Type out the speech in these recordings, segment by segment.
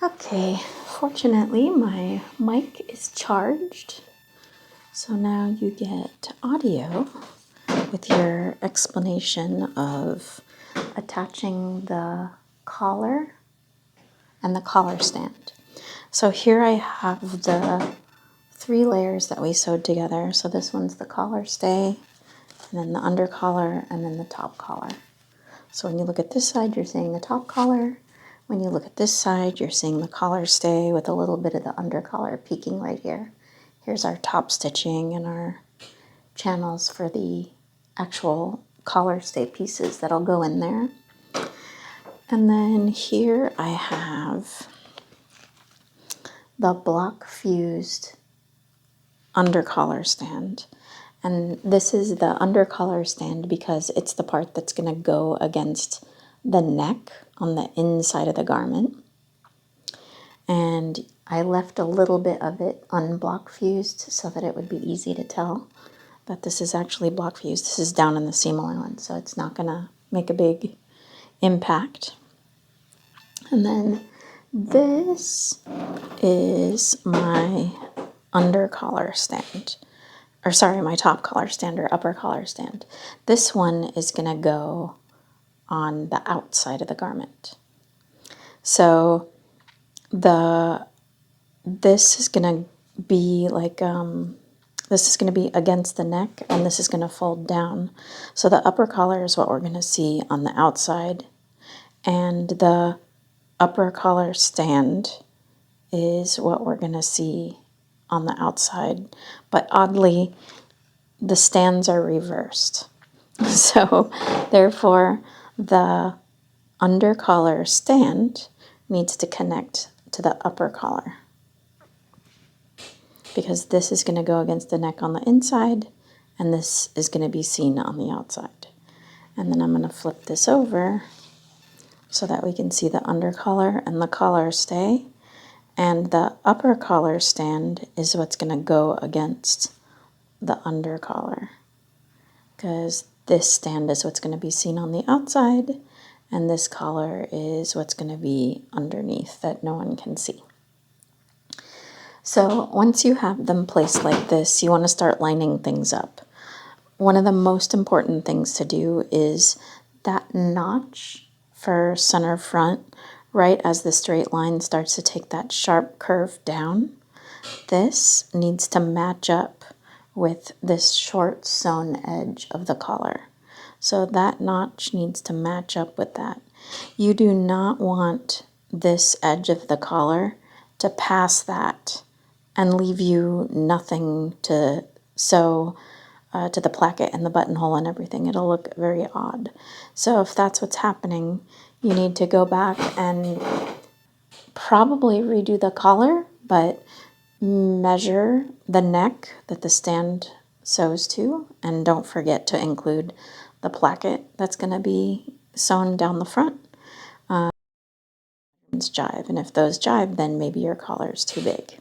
Okay, fortunately my mic is charged, so now you get audio with your explanation of attaching the collar and the collar stand. So here I have the 3 layers that we sewed together. So this one's the collar stay, and then the under collar, and then the top collar. So when you look at this side, you're seeing the top collar. When you look at this side, you're seeing the collar stay with a little bit of the under collar peeking right here. Here's our top stitching and our channels for the actual collar stay pieces that'll go in there. And then here I have the block fused under collar stand. And this is the under collar stand because it's the part that's going to go against the neck on the inside of the garment. And I left a little bit of it unblock fused so that it would be easy to tell that this is actually block fused. This is down in the seam allowance, so it's not going to make a big impact. And then this is my under collar stand. Or sorry, my top collar stand or upper collar stand. This one is going to go on the outside of the garment. So this is going to be like, this is going to be against the neck, and this is going to fold down. So the upper collar is what we're going to see on the outside, and the upper collar stand is what we're going to see on the outside. But oddly, the stands are reversed. So therefore, the under collar stand needs to connect to the upper collar, because this is going to go against the neck on the inside, and this is going to be seen on the outside. And then I'm going to flip this over so that we can see the under collar and the collar stay. And the upper collar stand is what's going to go against the under collar, because this stand is what's going to be seen on the outside, and this collar is what's going to be underneath that no one can see. So once you have them placed like this, you want to start lining things up. One of the most important things to do is that notch for center front, right as the straight line starts to take that sharp curve down. This needs to match up with this short sewn edge of the collar. So that notch needs to match up with that. You do not want this edge of the collar to pass that and leave you nothing to sew to the placket and the buttonhole and everything. It'll look very odd. So if that's what's happening, you need to go back and probably redo the collar, but measure the neck that the stand sews to, and don't forget to include the placket that's going to be sewn down the front. Jive, and if those jive, then maybe your collar is too big.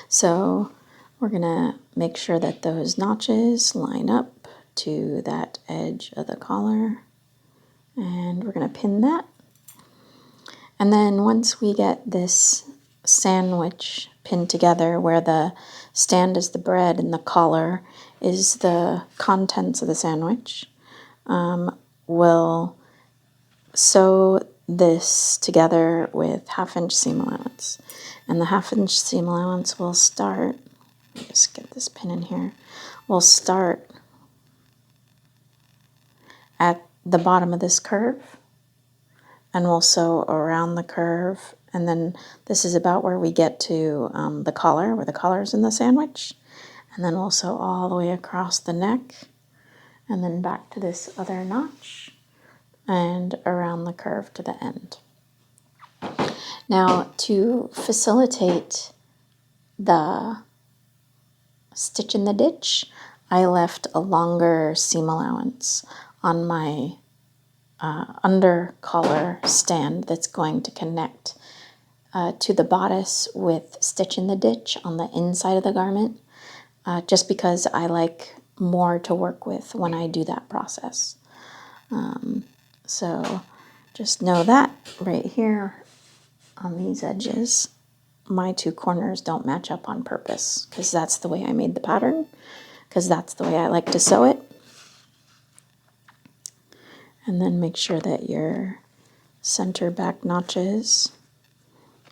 So we're going to make sure that those notches line up to that edge of the collar, and we're going to pin that. And then once we get this sandwich pinned together, where the stand is the bread and the collar is the contents of the sandwich, we'll sew this together with 1/2-inch seam allowance. And the 1/2-inch seam allowance will start, let me just get this pin in here, we'll start at the bottom of this curve, and we'll sew around the curve, and then this is about where we get to the collar, where the collar is in the sandwich, and then we'll sew all the way across the neck, and then back to this other notch, and around the curve to the end. Now, to facilitate the stitch in the ditch, I left a longer seam allowance on my under collar stand that's going to connect to the bodice with stitch in the ditch on the inside of the garment, just because I like more to work with when I do that process. So just know that right here, on these edges, my two corners don't match up on purpose because that's the way I made the pattern, because that's the way I like to sew it. And then make sure that your center back notches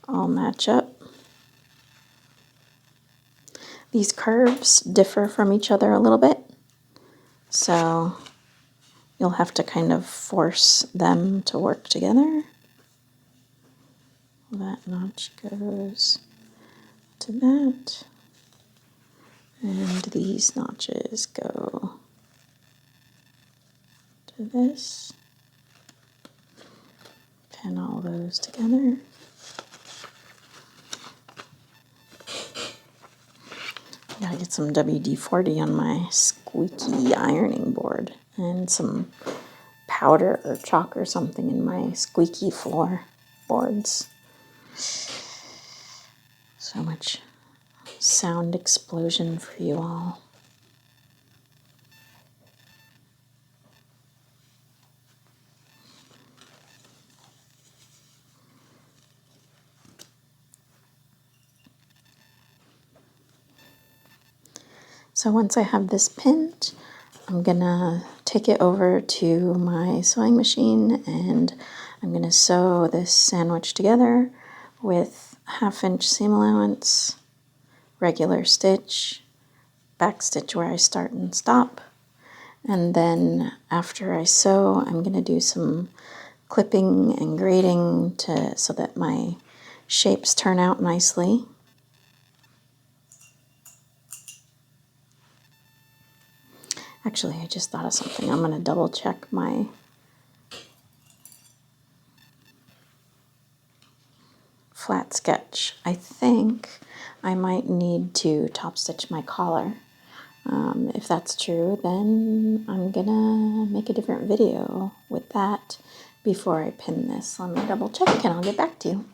all match up. These curves differ from each other a little bit, so you'll have to kind of force them to work together. That notch goes to that, and these notches go to this. Pin all those together. Gotta get some WD-40 on my squeaky ironing board and some powder or chalk or something in my squeaky floorboards. So much sound explosion for you all. So once I have this pinned, I'm gonna take it over to my sewing machine and I'm gonna sew this sandwich together with 1/2 inch seam allowance, regular stitch, back stitch where I start and stop. And then after I sew, I'm gonna do some clipping and grading so that my shapes turn out nicely. Actually, I just thought of something. I'm going to double check my flat sketch. I think I might need to top stitch my collar. If that's true, then I'm going to make a different video with that before I pin this. Let me double check and I'll get back to you.